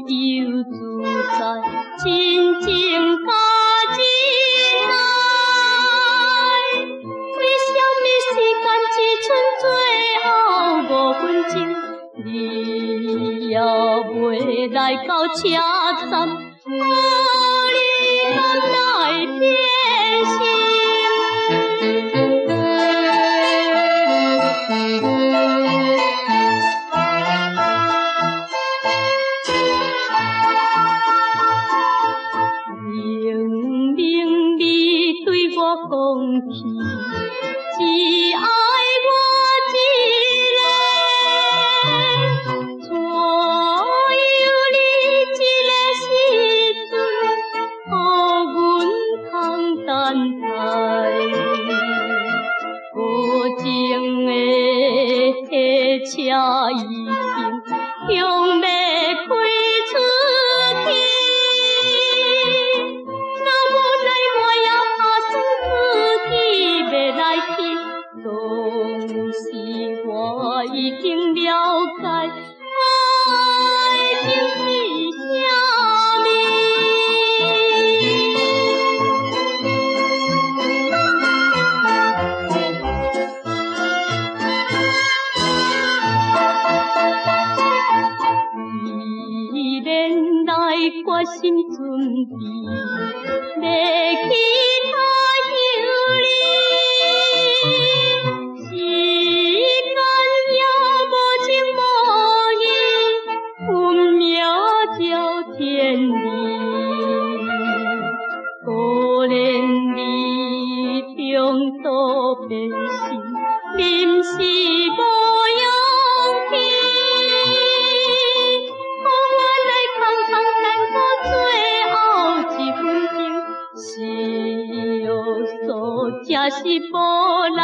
由自在，真情甲真爱。为什么时间只剩最后5分钟，你也袂来到车站？你敢来变心？明明你对我讲起，只爱我一个，怎有你这个时阵，予阮通等待？无情的火车已经向要开出去。我已经了解爱情是啥物。既然来决心准备，要去他有你。天理，可怜你中途变心，临时无勇气，予我来空空等到最后1分钟，是约束，才是无奈。